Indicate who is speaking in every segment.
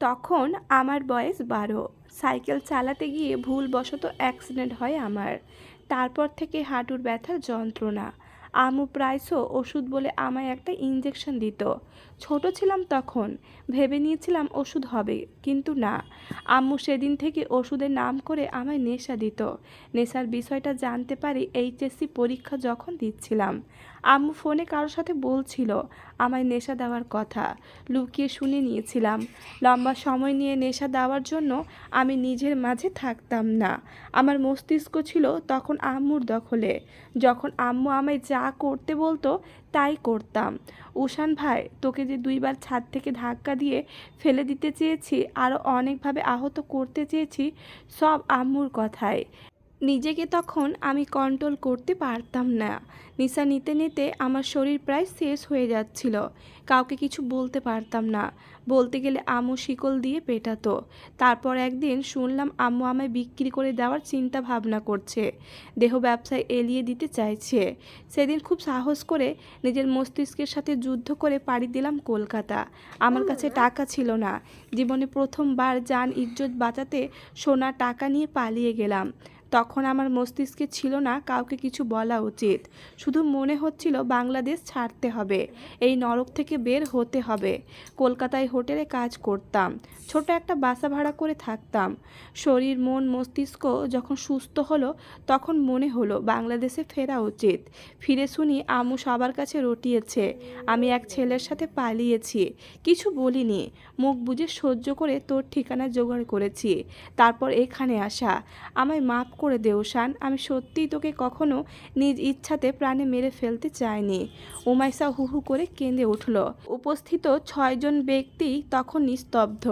Speaker 1: তখন আমার বয়স 12। সাইকেল চালাতে গিয়ে ভুলবশত অ্যাক্সিডেন্ট হয় আমার। তারপর থেকে হাঁটুর ব্যথার যন্ত্রণা। আম্মু প্রায়শ ওষুধ বলে আমায় একটা ইঞ্জেকশন দিত। ছোট ছিলাম তখন, ভেবে নিয়েছিলাম ওষুধ হবে, কিন্তু না। আম্মু সেদিন থেকে ওষুধের নাম করে আমায় নেশা দিত। নেশার বিষয়টা জানতে পারি এইচএসসি পরীক্ষা যখন দিচ্ছিলাম। আম্মু ফোনে কারোর সাথে বলছিল আমায় নেশা দেওয়ার কথা। লুকিয়ে শুনে নিয়েছিলাম। লম্বা সময় নিয়ে নেশা দেওয়ার জন্য আমি নিজের মাঝে থাকতাম না। আমার মস্তিষ্ক ছিল তখন আম্মুর দখলে। যখন আম্মু আমায় যা করতে বলতো তাই করতাম। উষান ভাই, তোকে যে 2বার ছাদ থেকে ধাক্কা দিয়ে ফেলে দিতে চেয়েছি, আরও অনেকভাবে আহত করতে চেয়েছি, সব আম্মুর কথায়। নিজেকে তখন আমি কন্ট্রোল করতে পারতাম না। নেশা নিতে নিতে আমার শরীর প্রায় শেষ হয়ে যাচ্ছিল। কাউকে কিছু বলতে পারতাম না। বলতে গেলে আম্মু শিকল দিয়ে পেটাতো। তারপর একদিন শুনলাম আম্মু আমায় বিক্রি করে দেওয়ার চিন্তা ভাবনা করছে, দেহ ব্যবসায় এলিয়ে দিতে চাইছে। সেদিন খুব সাহস করে নিজের মস্তিষ্কের সাথে যুদ্ধ করে পাড়ি দিলাম কলকাতা। আমার কাছে টাকা ছিল না। জীবনে প্রথমবার জান ইজ্জত বাঁচাতে সোনা টাকা নিয়ে পালিয়ে গেলাম। তখন আমার মস্তিষ্কে ছিল না কাউকে কিছু বলা উচিত। শুধু মনে হচ্ছিল বাংলাদেশ ছাড়তে হবে, এই নরক থেকে বের হতে হবে। কলকাতায় হোটেলে কাজ করতাম, ছোট একটা বাসা ভাড়া করে থাকতাম। শরীর মন মস্তিষ্ক যখন সুস্থ হলো তখন মনে হলো বাংলাদেশে ফেরা উচিত। ফিরে শুনি আম্মু সবার কাছে রটিয়েছে আমি এক ছেলের সাথে পালিয়েছি। কিছু বলিনি, মুখ বুজে সহ্য করে তোর ঠিকানা জোগাড় করেছি। তারপর এখানে আসা। আমায় মাফ করে দে উষান, আমি সত্যিই তোকে কখনো নিজ ইচ্ছাতে প্রাণে মেরে ফেলতে চাইনি। উমাইসা হু হু করে কেঁদে উঠল। উপস্থিত 6জন ব্যক্তি তখন নিস্তব্ধ,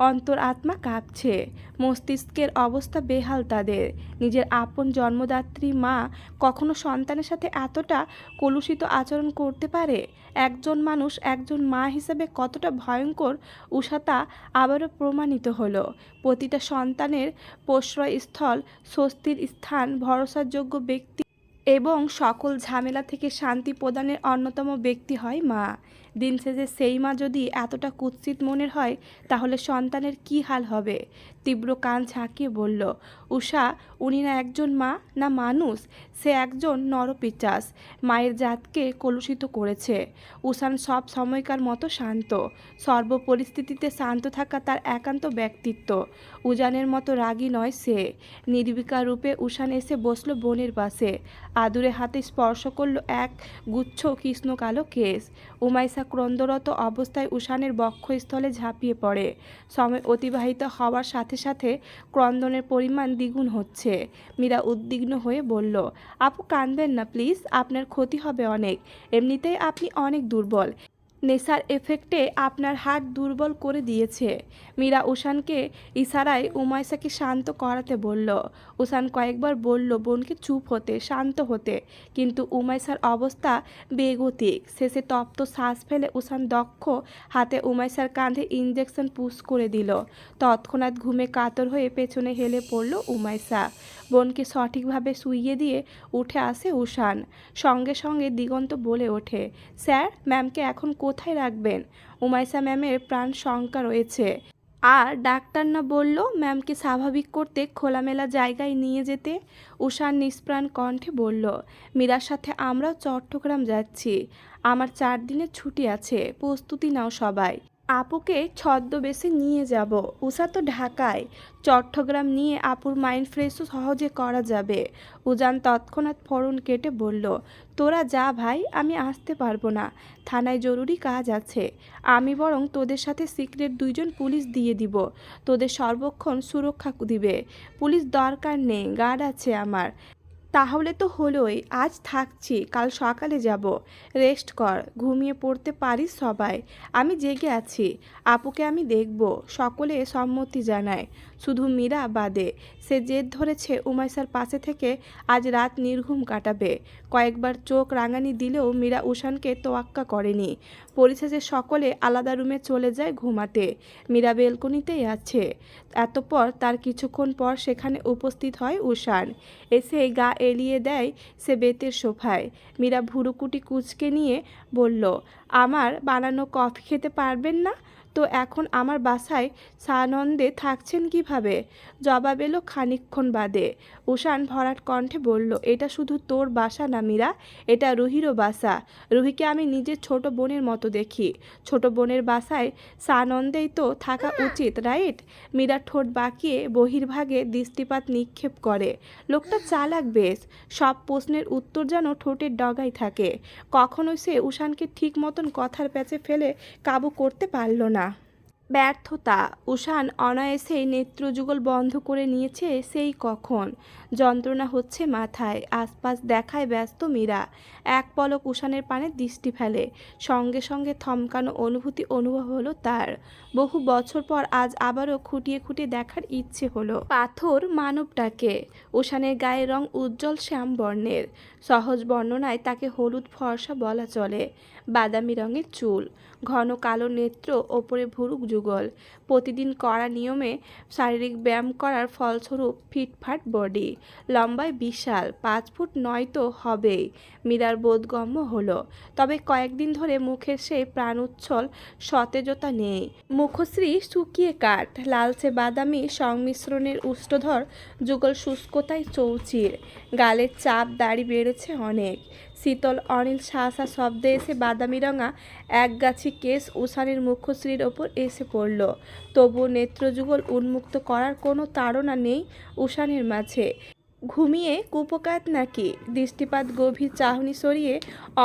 Speaker 1: অন্তর আত্মা কাঁপছে। মস্তিষ্কের অবস্থা বেহাল তাদের। নিজের আপন জন্মদাত্রী মা কখনো সন্তানের সাথে এতটা কলুষিত আচরণ করতে পারে? একজন মানুষ একজন মা হিসেবে কতটা ভয়ঙ্কর, উষা তা আবারও প্রমাণিত হলো। প্রতিটা সন্তানের প্রশ্রয়স্থল, স্বস্তির স্থান, ভরসাযোগ্য ব্যক্তি এবং সকল ঝামেলা থেকে শান্তি প্রদানের অন্যতম ব্যক্তি হয় মা। দিন শেষে সেই মা যদি এতটা কুৎসিত মনের হয়, তাহলে সন্তানের কি হাল হবে? তীব্র কান ঝাঁকিয়ে বলল, উষা, উনি না একজন মা, না মানুষ, সে একজন নরপিশাচ। মায়ের জাতকে কলুষিত করেছে। উষান সব সময়কার মতো শান্ত। সর্ব পরিস্থিতিতে শান্ত থাকা তার একান্ত ব্যক্তিত্ব। উজানের মতো রাগী নয় সে। নির্বিকার রূপে উষান এসে বসল বোনের পাশে। আদুরে হাতে স্পর্শ করল এক গুচ্ছ কৃষ্ণ কালো কেশ। উমাইসা ক্রন্দরত অবস্থায় উষানের বক্ষস্থলে ঝাঁপিয়ে পড়ে। সময় অতিবাহিত হওয়ার সাথে সাথে ক্রন্দনের পরিমাণ দ্বিগুণ হচ্ছে। মীরা উদ্বিগ্ন হয়ে বলল, আপু কাঁদবেন না প্লিজ, আপনার ক্ষতি হবে অনেক। এমনিতেই আপনি অনেক দুর্বল। নেশার এফেক্টে আপনার হার্ট দুর্বল করে দিয়েছে। মীরা উষানকে ইশারায় উমাইসাকে শান্ত করাতে বলল। উষান কয়েকবার বলল বোনকে চুপ হতে, শান্ত হতে, কিন্তু উমাইসার অবস্থা বেগতিক। শেষে তপ্ত শ্বাস ফেলে উষান দক্ষ হাতে উমাইসার কাঁধে ইঞ্জেকশন পুশ করে দিল। তৎক্ষণাৎ ঘুমে কাতর হয়ে পেছনে হেলে পড়ল উমাইসা। বোনকে সঠিকভাবে শুইয়ে দিয়ে উঠে আসে উষান। সঙ্গে সঙ্গে দিগন্ত বলে ওঠে, স্যার, ম্যামকে এখন কোথায় রাখবেন? উমাইসা ম্যামের প্রাণ শঙ্কা রয়েছে। আর ডাক্তার না বলল ম্যামকে স্বাভাবিক করতে খোলামেলা জায়গায় নিয়ে যেতে? উষান নিষ্প্রাণ কণ্ঠে বলল, মীরার সাথে আমরাও চট্টগ্রাম যাচ্ছি। আমার 4 দিনের ছুটি আছে, প্রস্তুতি নাও সবাই। আপুকে ছদ্মবেশে নিয়ে যাব। উষা তো ঢাকায়, চট্টগ্রাম নিয়ে আপুর মাইন্ড ফ্রেশও সহজে করা যাবে। উজান তৎক্ষণাৎ ফোন কেটে বলল, তোরা যা ভাই, আমি আসতে পারবো না, থানায় জরুরি কাজ আছে। আমি বরং তোদের সাথে সিক্রেট 2জন পুলিশ দিয়ে দিব, তোদের সর্বক্ষণ সুরক্ষা দিবে। পুলিশ দরকার নেই, গার্ড আছে আমার। তাহলে তো হলোই, আজ থাকছি, কাল সকালে যাব। রেস্ট কর, ঘুমিয়ে পড়তে পারিস সবাই। আমি জেগে আছি, আপুকে আমি দেখব। সকলে সম্মতি জানায়, শুধু মীরা বাদে। সে জেদ ধরেছে উমাইসার পাশে থেকে আজ রাত নির্ঘুম কাটাবে। কয়েকবার চোখ রাঙানি দিলেও মীরা উষানকে তোয়াক্কা করেনি। পরিশেষে সকলে আলাদা রুমে চলে যায় ঘুমাতে। মীরা বেলকনিতেই আছে। এতপর তার কিছুক্ষণ পর সেখানে উপস্থিত হয় উষান। এসে গা এলিয়ে দেয় সে বেতের সোফায়। মীরা ভুরুকুটি কুঁচকে নিয়ে বলল, আমার বানানো কফি খেতে পারবেন না? তো এখন আমার বাসায় সানন্দে থাকছেন কিভাবে? জবাব এলো খানিকক্ষণ বাদে। উষান ভরাট কণ্ঠে বলল, এটা শুধু তোর বাসা না মীরা, এটা রুহিরও বাসা। রুহিকে আমি নিজের ছোট বোনের মতো দেখি। ছোট বোনের বাসায় সানন্দেই তো থাকা উচিত, রাইট? মীরা ঠোঁট বাঁকিয়ে বহির্ভাগে দৃষ্টিপাত নিক্ষেপ করে। লোকটা চালাক বেশ, সব প্রশ্নের উত্তর যেন ঠোঁটের ডগায় থাকে। কখনোই সে উষানকে ঠিক মতন কথার প্যাচে ফেলে কাবু করতে পারল না। ব্যর্থতা। উষান অনায়াসেই নেত্রযুগল বন্ধ করে নিয়েছে সেই কখন। যন্ত্রণা হচ্ছে মাথায়, আশপাশ দেখায় ব্যস্ত মীরা। এক পলক উষানের পানে দৃষ্টি ফেলে, সঙ্গে সঙ্গে থমকানো অনুভূতি অনুভব হলো তার। বহু বছর পর আজ আবারও খুঁটিয়ে খুঁটিয়ে দেখার ইচ্ছে হলো পাথর মানবটাকে। উষানের গায়ের রং উজ্জ্বল শ্যাম বর্ণের, সহজ বর্ণনায় তাকে হলুদ ফর্সা বলা চলে। বাদামি রঙের চুল, ঘন কালো নেত্র, ওপরে ভুরুক যুগল। প্রতিদিন কড়া নিয়মে শারীরিক ব্যায়াম করার ফলস্বরূপ ফিটফাট বডি। লম্বায় বিশাল, 5 ফুট 9 তো হবেই। মীরার বোধগম্য হলো। তবে কয়েকদিন ধরে মুখের সেই প্রাণোচ্ছল সতেজতা নেই। মুখশ্রী শুকিয়ে কাঠ, লালচে বাদামি সংমিশ্রণের উষ্ঠধর যুগল শুষ্কতায় চৌচির। গালের চাপ দাড়ি বেড়েছে অনেক। শীতল অনিল শাঁসা শব্দে এসে বাদামি রঙা একগাছি কেশ উষানের মুখশ্রীর ওপর এসে পড়ল। তবুও নেত্রযুগল উন্মুক্ত করার কোনো তাড়না নেই উষানের মাঝে। ঘুমিয়ে কুপকাত নাকি? দৃষ্টিপাত গভীর চাহনি সরিয়ে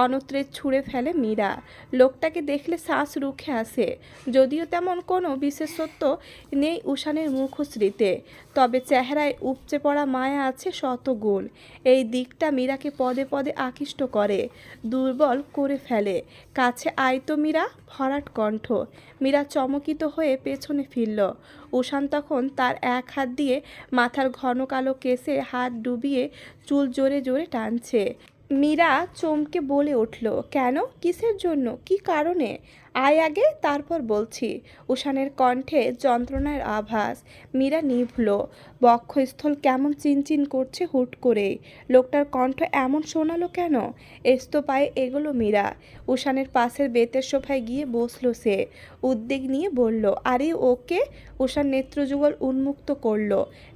Speaker 1: অন্যত্রে ছুঁড়ে ফেলে মীরা। লোকটাকে দেখলে শ্বাস রুখে আসে, যদিও তেমন কোনো বিশেষত্ব নেই উষানের মুখশ্রীতে, তবে চেহারায় উপচে পড়া মায়া আছে শতগুণ। এই দিকটা মীরাকে পদে পদে আকৃষ্ট করে, দুর্বল করে ফেলে। কাছে আয় তো মীরা, ভরাট কণ্ঠ। মীরা চমকিত হয়ে পেছনে ফিরল। উষান তখন তার এক হাত দিয়ে মাথার ঘন কালো কেশে হাত ডুবিয়ে চুল জোরে জোরে টানছে। মীরা চমকে বলে উঠল, কেন? কিসের জন্য? কি কারণে? আয় আগে, তারপর বলছি। উষানের কণ্ঠে যন্ত্রণার আভাস। মীরা নিভল। বক্ষস্থল কেমন চিনচিন করছে হুট করেই। লোকটার কণ্ঠ এমন শোনালো কেন? এস্তো পায়ে এগোলো মীরা। উষানের পাশের বেতের সোফায় গিয়ে বসলো সে। উদ্বেগ নিয়ে বলল, আরে ওকে? উষান নেত্রযুগল উন্মুক্ত করল।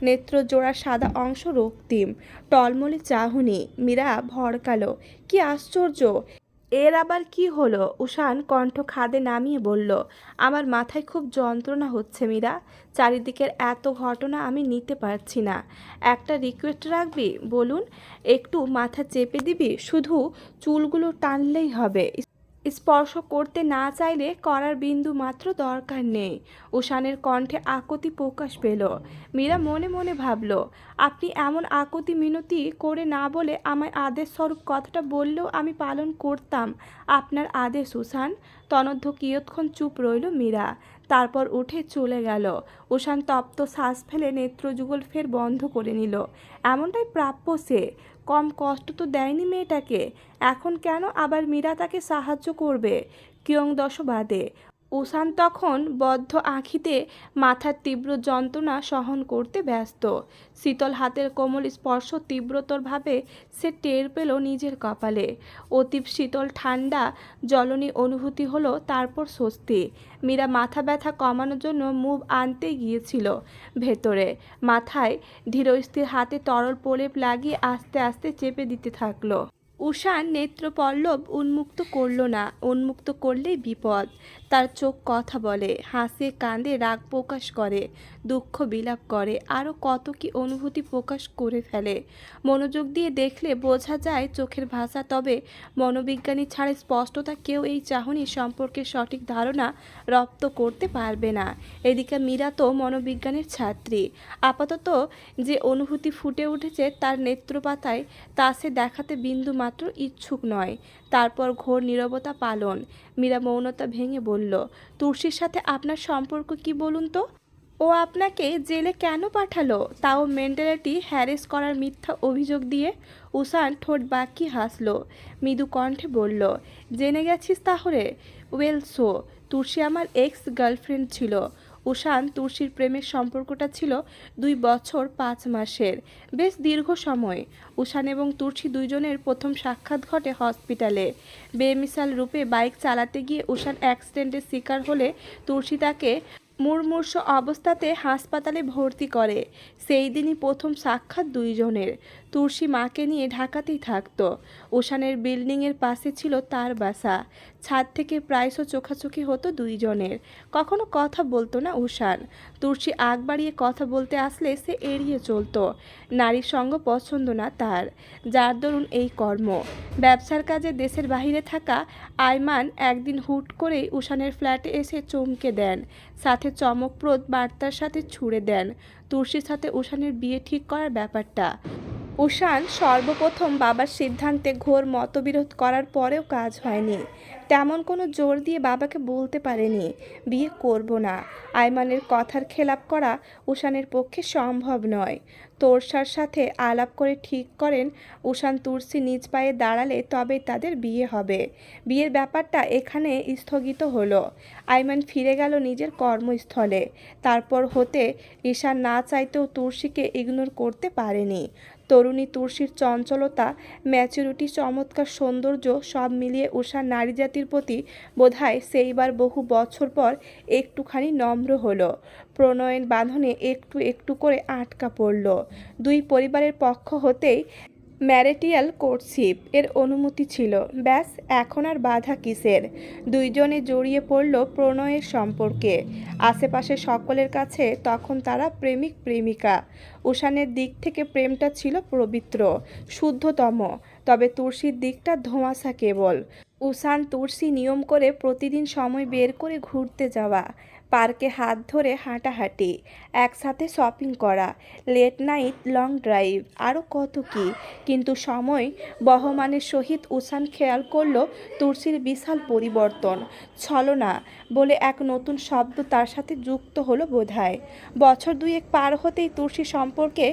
Speaker 1: নেত্র জোড়ার সাদা অংশ রক্তিম, টলমলে চাহনি। মীরা ভড়কালো, কি আশ্চর্য! এর আবার কি হলো? উষান কণ্ঠ খাদে নামিয়ে বলল, আমার মাথায় খুব যন্ত্রণা হচ্ছে মীরা। চারিদিকের এত ঘটনা আমি নিতে পারছি না। একটা রিকোয়েস্ট রাখবি? বলুন। একটু মাথা চেপে দিবি? শুধু চুলগুলো টানলেই হবে, স্পর্শ করতে না চাইলে করার বিন্দু মাত্র দরকার নেই। উষানের কণ্ঠে আকুতি প্রকাশ পেল। মীরা মনে মনে ভাবল, আপনি এমন আকুতি মিনতি করে না বলে আমায় আদেশ স্বরূপ কথাটা বললেও আমি পালন করতাম আপনার আদেশ উষান। তনদ্ধ কিয়ৎক্ষণ চুপ রইল মীরা, তারপর উঠে চলে গেল। উষান তপ্ত শ্বাস ফেলে নেত্রযুগল ফের বন্ধ করে নিল। এমনটাই প্রাপ্য সে। কম কষ্ট তো দেয়নি মেয়েটাকে, এখন কেন আবার মীরা তাকে সাহায্য করবে? কিয়ংদশ বাদে। উষান তখন বদ্ধ আঁখিতে মাথার তীব্র যন্ত্রণা সহন করতে ব্যস্ত। শীতল হাতের কোমল স্পর্শ তীব্রতরভাবে সে টের পেল নিজের কপালে। অতীব শীতল ঠান্ডা জ্বলনি অনুভূতি হলো, তারপর স্বস্তি। মীরা মাথা ব্যথা কমানোর জন্য মুভ আনতে গিয়েছিল ভেতরে। মাথায় ধীরস্থির হাতে তরল প্রলেপ লাগিয়ে আস্তে আস্তে চেপে দিতে থাকলো। উষান নেত্রপল্লব উন্মুক্ত করল না, উন্মুক্ত করলেই বিপদ। তার চোখ কথা বলে, হাসে, কাঁদে, রাগ প্রকাশ করে, দুঃখ বিলাপ করে, আরও কত কি অনুভূতি প্রকাশ করে ফেলে। মনোযোগ দিয়ে দেখলে বোঝা যায় চোখের ভাষা, তবে মনোবিজ্ঞানী ছাড়া স্পষ্টতা কেউ এই চাহনি সম্পর্কে সঠিক ধারণা রপ্ত করতে পারবে না। এদিকে মীরা তো মনোবিজ্ঞানের ছাত্রী। আপাতত যে অনুভূতি ফুটে উঠেছে তার নেত্রপাতায়, তা সে দেখাতে বিন্দু মাত্র ইচ্ছুক নয়। তারপর ঘোর নীরবতা পালন। মীরা মৌনতা ভেঙে বলল, তুলসীর সাথে আপনার সম্পর্ক কি বলুন তো? ও আপনাকে জেলে কেন পাঠালো, তাও মেন্টালিটি হ্যারেস করার মিথ্যা অভিযোগ দিয়ে? উষান ঠোঁট বাঁকিয়ে হাসল, মৃদু কণ্ঠে বলল, জেনে গেছিস তাহলে? ওয়েল সো, তুলসী আমার এক্স গার্লফ্রেন্ড ছিল। উষান তুর্সির প্রেমের সম্পর্কটা ছিল 2 বছর 5 মাসের, বেশ দীর্ঘ সময়। উষান এবং তুর্সি দুইজনের প্রথম সাক্ষাৎ ঘটে হসপিটালে। বেমিসাল রূপে বাইক চালাতে গিয়ে উষান অ্যাক্সিডেন্টের শিকার হলে তুর্সি তাকে মুমূর্ষু অবস্থাতে হাসপাতালে ভর্তি করে। সেই দিনই প্রথম সাক্ষাৎ দুইজনের। তুর্সি মাকে নিয়ে ঢাকাতেই থাকতো। উষানের বিল্ডিংয়ের পাশে ছিল তার বাসা। ছাদ থেকে প্রায়শ চোখাচোখি হতো দুইজনের। কখনো কথা বলতো না উষান। তুর্সি আগ বাড়িয়ে কথা বলতে আসলে সে এড়িয়ে চলতো। নারীর সঙ্গ পছন্দ না তার, যার দরুন এই কর্ম। ব্যবসার কাজে দেশের বাইরে থাকা আয়মান একদিন হুট করেই উষানের ফ্ল্যাটে এসে চমকে দেন, সাথে চমকপ্রদ বার্তার সাথে ছুড়ে দেন তুর্সির সাথে উষানের বিয়ে ঠিক করার ব্যাপারটা। উষান সর্বপ্রথম বাবার সিদ্ধান্তে ঘোর মতবিরোধ করার পরেও কাজ হয়নি। তেমন কোনো জোর দিয়ে বাবাকে বলতে পারেনি বিয়ে করব না। আয়মানের কথার খেলাপ করা উষানের পক্ষে সম্ভব নয়। তোরসার সাথে আলাপ করে ঠিক করেন উষান তুর্সি নিজ পায়ে দাঁড়ালে তবেই তাদের বিয়ে হবে। বিয়ের ব্যাপারটা এখানে স্থগিত হলো। আয়মান ফিরে গেল নিজের কর্মস্থলে। তারপর হতে ঈশান না চাইতেও তুর্সিকে ইগনোর করতে পারেনি। তরুণী তুর্সির চঞ্চলতা, ম্যাচুরিটি, চমৎকার সৌন্দর্য সব মিলিয়ে উষার নারী জাতির প্রতি বোধহয় সেইবার বহু বছর পর একটুখানি নম্র হলো। প্রণয়ন বাঁধনে একটু একটু করে আটকা পড়ল। দুই পরিবারের পক্ষ হতেই ম্যারিটাল কোর্টশিপ এর অনুমতি ছিল। ব্যাস, এখন আর বাধা কিসের? দুইজনে জড়িয়ে পড়ল প্রণয়ের সম্পর্কে। আশেপাশে সকলের কাছে তখন তারা প্রেমিক প্রেমিকা। উষানের দিক থেকে প্রেমটা ছিল পবিত্র, শুদ্ধতম। তবে তুর্সির দিকটা ধোঁয়াশা কেবল। উষান তুর্সি নিয়ম করে প্রতিদিন সময় বের করে ঘুরতে যাওয়া, পার্কে হাত ধরে হাঁটাহাঁটি, একসাথে শপিং করা, লেট নাইট লং ড্রাইভ, আরও কত কি। কিন্তু সময় বহমানের সহিত উষান খেয়াল করল তুর্সির বিশাল পরিবর্তন। ছলনা বলে এক নতুন শব্দ তার সাথে যুক্ত হলো বোধহয়। বছর দুয়েক পার হতেই তুর্সি সম্পর্কে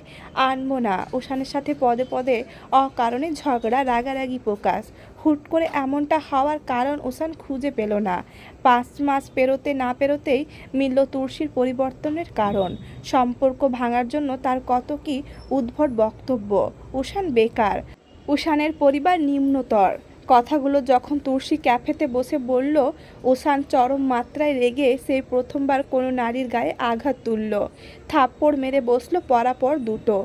Speaker 1: আনবো না উষানের সাথে পদে পদে অকারণে ঝগড়া, রাগারাগি প্রকাশ। হুট করে এমনটা হওয়ার কারণ উষান খুঁজে পেল না। 5 মাস পেরোতে না পেরোতেই মিলল তুর্সির পরিবর্তনের কারণ। সম্পর্ক ভাঙার জন্য তার কত কি উদ্ভট বক্তব্য। উষান বেকার, উষানের পরিবার নিম্নতর। কথাগুলো যখন তুর্সি ক্যাফেতে বসে বলল, উষান চরম মাত্রায় রেগে সেই প্রথমবার কোনো নারীর গায়ে আঘাত তুলল। থাপ্পড় মেরে বসলো পরাপর দুটো,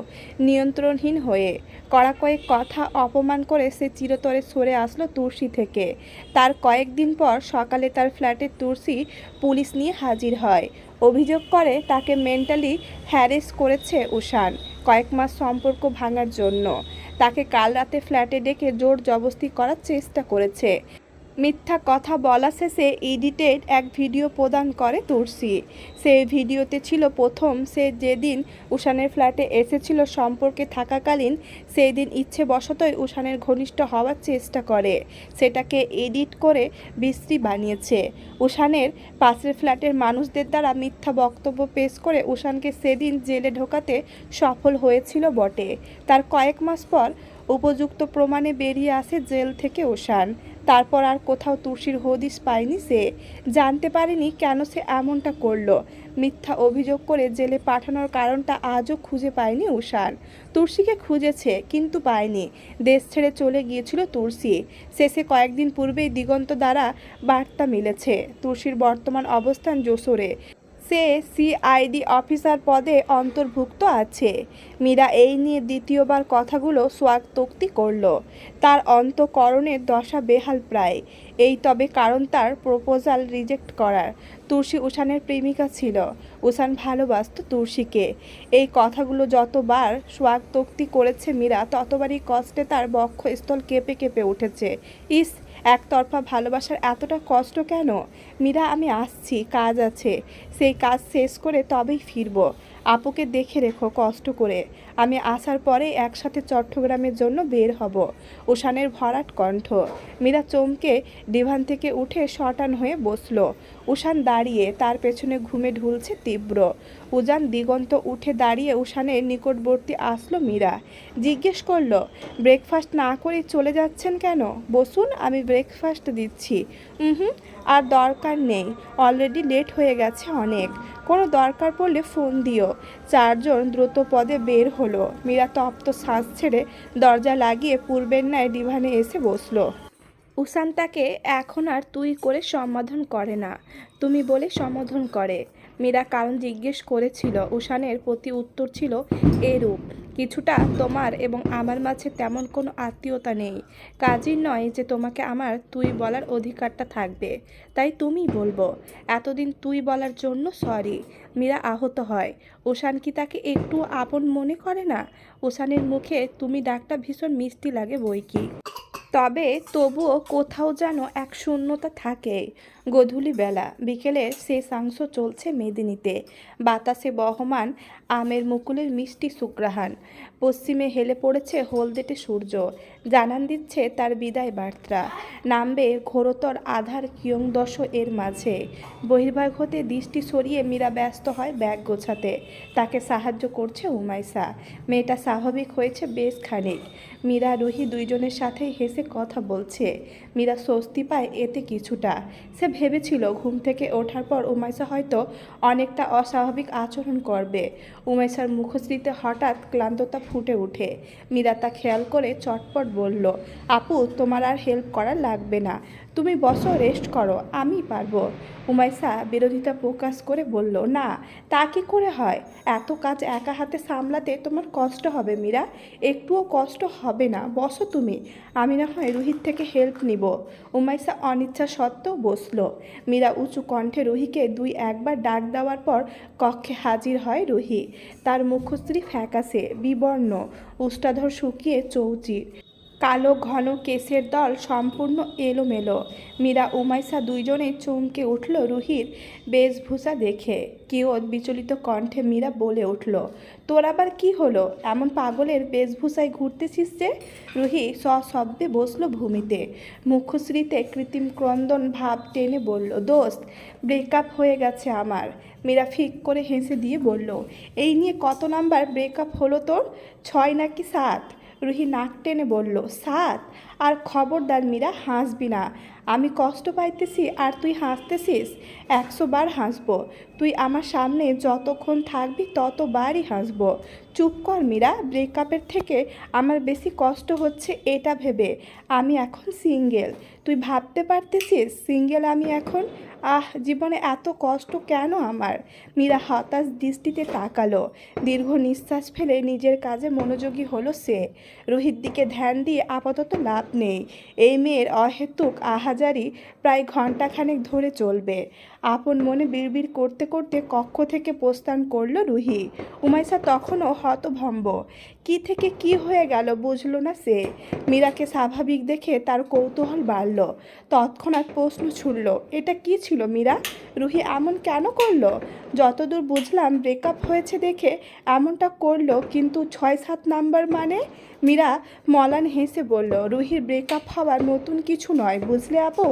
Speaker 1: নিয়ন্ত্রণহীন হয়ে। কড়া কয়েক কথা অপমান করে সে চিরতরে সরে আসলো তুর্সি থেকে। তার কয়েকদিন পর সকালে তার ফ্ল্যাটে তুর্সি পুলিশ নিয়ে হাজির হয়। অভিযোগ করে তাকে মেন্টালি হ্যারেস করেছে উষান কয়েক মাস সম্পর্ক ভাঙার জন্য। তাকে কাল রাতে ফ্ল্যাটে ডেকে জোর জবরদস্তি করার চেষ্টা করেছে। মিথ্যা কথা বলা শেষে এডিটেড এক ভিডিও প্রদান করে তুর্সি। সেই ভিডিওতে ছিল প্রথম সে যেদিন উষানের ফ্ল্যাটে এসেছিল সম্পর্কে থাকাকালীন, সেই দিন ইচ্ছেবশতই উষানের ঘনিষ্ঠ হওয়ার চেষ্টা করে। সেটাকে এডিট করে বিশ্রী বানিয়েছে। উষানের পাশের ফ্ল্যাটের মানুষদের দ্বারা মিথ্যা বক্তব্য পেশ করে উষানকে সেদিন জেলে ঢোকাতে সফল হয়েছিল বটে। তার কয়েক মাস পর উপযুক্ত প্রমাণে বেরিয়ে আসে জেল থেকে উষান। তারপর আর কোথাও তুর্সির হদিস পায়নি সে। জানতে পারেনি কেন সে এমনটা করলো। মিথ্যা অভিযোগ করে জেলে পাঠানোর কারণটা আজও খুঁজে পায়নি উষান। তুর্সিকে খুঁজেছে কিন্তু পায়নি। দেশ ছেড়ে চলে গিয়েছিল তুর্সি। শেষে কয়েকদিন পূর্বেই দিগন্ত দ্বারা বার্তা মিলেছে তুর্সির বর্তমান অবস্থান যশোরে। সে সিআইডি অফিসার পদে অন্তর্ভুক্ত আছে। মীরা এই নিয়ে দ্বিতীয়বার কথাগুলো স্বাগতোক্তি করল। তার অন্তঃকরণের দশা বেহাল প্রায়। এই তবে কারণ তার প্রপোজাল রিজেক্ট করার। তুর্সি উষানের প্রেমিকা ছিল। উষান ভালোবাসত তুর্সিকে। এই কথাগুলো যতবার স্বাগতোক্তি করেছে মীরা, ততবারই কষ্টে তার বক্ষস্থল কেঁপে কেঁপে উঠেছে। ইস, একতরফা ভালোবাসার এতটা কষ্ট কেন? মীরা, আমি আসছি, কাজ আছে। সেই কাজ শেষ করে তবেই ফিরব। আপুকে দেখে রেখো কষ্ট করে। আমি আসার পরে একসাথে চট্টগ্রামের জন্য বের হব। উষানের ভরাট কণ্ঠ। মীরা চমকে ডিভান থেকে উঠে শটান হয়ে বসল। উষান দাঁড়িয়ে, তার পেছনে ঘুমে ঢুলছে তীব্র। উজান দিগন্ত উঠে দাঁড়িয়ে উষানের নিকটবর্তী আসলো মীরা। জিজ্ঞেস করলো, ব্রেকফাস্ট না করে চলে যাচ্ছেন কেন? বসুন, আমি ব্রেকফাস্ট দিচ্ছি। হুম, আর দরকার নেই, অলরেডি লেট হয়ে গেছে অনেক। কোনো দরকার পড়লে ফোন দিও। চারজন দ্রুত পদে বের হলো। মীরা তপ্ত শ্বাস ছেড়ে দরজা লাগিয়ে পূর্বের ন্যায় ডিভানে এসে বসলো। উসান তাকে এখন আর তুই করে সম্বোধন করে না, তুমি বলে সম্বোধন করে। মীরা কারণ জিজ্ঞেস করেছিল। উসানের প্রতি উত্তর ছিল এরূপ, কিছুটা তোমার এবং আমার মাঝে তেমন কোনো আত্মীয়তা নেই, কাজই নয় যে তোমাকে আমার তুই বলার অধিকারটা থাকবে, তাই তুমি বলবো। এতদিন তুই বলার জন্য সরি। মীরা আহত হয়। উসান কি তাকে একটু আপন মনে করে না? উসানের মুখে তুমি ডাকটা ভীষণ মিষ্টি লাগে বই কি, তবে তবুও কোথাও যেন এক শূন্যতা থাকে। গোধূলি বেলা, বিকেলের শেষাংশ চলছে মেদিনীতে। বাতাসে বহমান আমের মুকুলের মিষ্টি সুগ্রাহান। পশ্চিমে হেলে পড়েছে হলদেটে সূর্য, জানান দিচ্ছে তার বিদায় বার্তা। নামবে ঘোরতর আধার কিয়ংদশ এর মাঝে। বহির্ভাগ হতে দৃষ্টি সরিয়ে মীরা ব্যস্ত হয় ব্যাগ গোছাতে। তাকে সাহায্য করছে উমাইসা। মেয়েটা স্বাভাবিক হয়েছে বেশ খানিক। মীরা রুহি দুইজনের সাথেই হেসে কথা বলছে। মীরা স্বস্তি পায় এতে কিছুটা। সে ভেবেছিল ঘুম থেকে ওঠার পর উমাইসা হয়তো অনেকটা অস্বাভাবিক আচরণ করবে। উমাইসার মুখশ্রীতে হঠাৎ ক্লান্ততা ফুটে ওঠে। মীরা তা খেয়াল করে চটপট বলল, আপু তোমার আর হেল্প করা লাগবে না, তুমি বসো, রেস্ট করো, আমি পারবো। উমাইসা বিরোধিতা প্রকাশ করে বলল, না তা কি করে হয়, এত কাজ একা হাতে সামলাতে তোমার কষ্ট হবে মীরা। একটুও কষ্ট হবে না, বসো তুমি, আমি না হয় রুহির থেকে হেল্প নিব। উমাইসা অনিচ্ছা সত্ত্বেও বসলো। মীরা উঁচু কণ্ঠে রুহিকে দুই একবার ডাক দেওয়ার পর কক্ষে হাজির হয় রুহি। তার মুখশ্রী ফ্যাকাশে বিবর্ণ, উষ্টাধর শুকিয়ে চৌচির, কালো ঘন কেশের দল সম্পূর্ণ এলোমেলো। মীরা উমাইসা দুইজনেই চমকে উঠল রুহির বেশভূষা দেখে। কিয়ৎ বিচলিত কণ্ঠে মীরা বলে উঠল, তোর আবার কি হলো, এমন পাগলের বেশভূষায় ঘুরতেছিস যে? রুহি সশব্দে বসল ভূমিতে। মুখশ্রীতে কৃত্রিম ক্রন্দন ভাব টেনে বলল, দোস্ত ব্রেকআপ হয়ে গেছে আমার। মীরা ফিক করে হেসে দিয়ে বলল, এই নিয়ে কত নাম্বার ব্রেকআপ হলো তোর, 6 নাকি 7? রুহি নাক টেনে বলল, 7? আর খবরদার মীরা, হাসবি না। আমি কষ্ট পাইতেছি আর তুই হাসতেছিস? 100 বার হাসবো। তুই আমার সামনে যতক্ষণ থাকবি ততবারই হাসবো। চুপ কর মীরা, ব্রেকআপের থেকে আমার বেশি কষ্ট হচ্ছে এটা ভেবে আমি এখন সিঙ্গেল। তুই ভাবতে পারতেছিস সিঙ্গেল আমি এখন? জীবনে এত কষ্ট কেন আমার? মীরা হতাশ দৃষ্টিতে তাকালো। দীর্ঘ নিঃশ্বাস ফেলে নিজের কাজে মনোযোগী হলো সে। রুহির দিকে ধ্যান দিয়ে আপাতত লাভ নেই। এই মেয়ের অহেতুক আহাজারি প্রায় ঘণ্টাখানেক ধরে চলবে। আপন মনে বিড়বিড় করতে করতে কক্ষ থেকে প্রস্থান করল রুহি। উমাইসা তখনও হতভম্ব। কি থেকে কি হয়ে গেল বুঝল না সে। মীরাকে স্বাভাবিক দেখে তার কৌতূহল বাড়ল। তৎক্ষণাৎ প্রশ্ন ছুড়ল, এটা কি ছিল মীরা? রুহি এমন কেন করলো? যতদূর বুঝলাম ব্রেকআপ হয়েছে দেখে এমনটা করলো, কিন্তু 6-7 নাম্বার মানে? মীরা মলান হেসে বলল, রুহির ব্রেকআপ হওয়ার নতুন কিছু নয় বুঝলে আপু,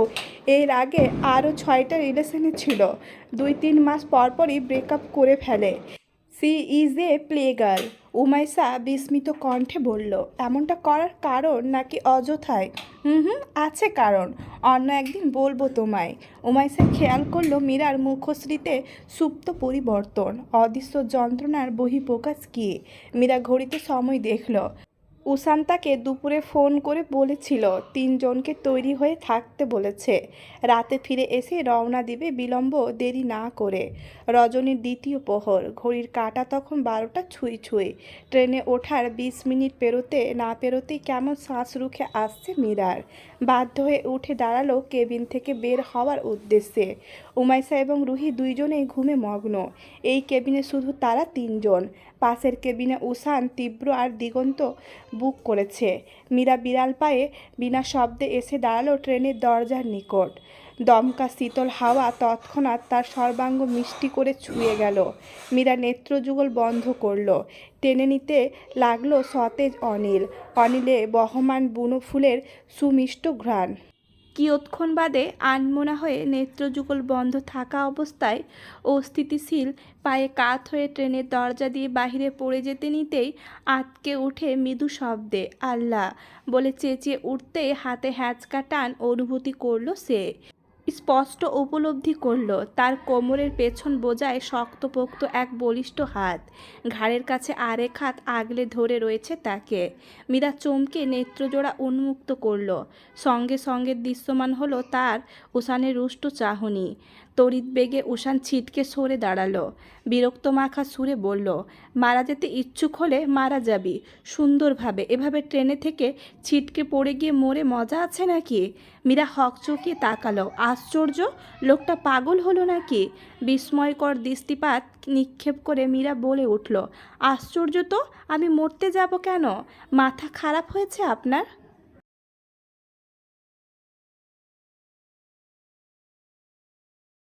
Speaker 1: এর আগে আরও 6টা রিলেশনে ছিল। 2-3 মাস পরপরই ব্রেকআপ করে ফেলে। She is a playgirl. Umaisa বিস্মিত কণ্ঠে বলল, এমনটা করার কারণ নাকি অযথায়? আছে কারণ, অন্য একদিন বলবো তোমায়। উমাইসা খেয়াল করলো মীরার মুখশ্রীতে সুপ্ত পরিবর্তন, অদৃশ্য যন্ত্রণার বহিঃপ্রকাশ কী। মীরা ঘড়িতে সময় দেখল। উসান তাকে দুপুরে ফোন করে বলেছিল 3 জনকে তৈরি হয়ে থাকতে বলেছে। রাতে ফিরে এসে রওনা দিবে বিলম্ব দেরি না করে। রজনীর দ্বিতীয় প্রহর, ঘড়ির কাঁটা তখন 12টা ছুঁই ছুঁই। ট্রেনে ওঠার 20 মিনিট পেরোতে না পেরোতেই কেমন শ্বাস রুখে আসছে মীরার। বাধ্য হয়ে উঠে দাঁড়ালো কেবিন থেকে বের হওয়ার উদ্দেশ্যে। উমাইসা এবং রুহি দুইজনেই ঘুমে মগ্ন। এই কেবিনে শুধু তারা 3 জন। পাশের কেবিনে উসান, তীব্র আর দিগন্ত বুক করেছে। মীরা বিড়াল পায়ে বিনা শব্দে এসে দাঁড়ালো ট্রেনের দরজার নিকট। দমকা শীতল হাওয়া তৎক্ষণাৎ তার সর্বাঙ্গ মিষ্টি করে ছুঁয়ে গেল। মীরা নেত্রযুগল বন্ধ করল। টেনে নিতে লাগলো সতেজ অনিল, অনিলে বহমান বুনো ফুলের সুমিষ্ট ঘ্রাণ। কিয়ৎক্ষণ বাদে আনমনা হয়ে নেত্রযুগল বন্ধ থাকা অবস্থায় অস্থিতিশীল পায়ে কাত হয়ে ট্রেনের দরজা দিয়ে বাহিরে পড়ে যেতে নিতেই আঁতকে উঠে মৃদু শব্দে আল্লাহ বলে চেঁচিয়ে উঠতেই হাতে হ্যাঁচকা টান অনুভূতি করল সে। স্পষ্ট উপলব্ধি করল তার কোমরের পেছন বোঝায় শক্তপোক্ত এক বলিষ্ঠ হাত ঘাড়ের কাছে আরেক হাত আগলে ধরে রয়েছে তাকে। মীরা চমকে নেত্রজোড়া উন্মুক্ত করল। সঙ্গে সঙ্গে দৃশ্যমান হলো তার উষানের রুষ্ট চাহনি। তড়িৎ বেগে উষান ছিটকে সরে দাঁড়ালো। বিরক্ত মাখা সুরে বলল, মারা যেতে ইচ্ছুক হলে মারা যাবি সুন্দরভাবে, এভাবে ট্রেনে থেকে ছিটকে পড়ে গিয়ে মরে মজা আছে নাকি? মীরা হকচকিয়ে তাকালো। আশ্চর্য, লোকটা পাগল হলো নাকি? বিস্ময়কর দৃষ্টিপাত নিক্ষেপ করে মীরা বলে উঠল, আশ্চর্য তো, আমি মরতে যাব কেন? মাথা খারাপ হয়েছে আপনার?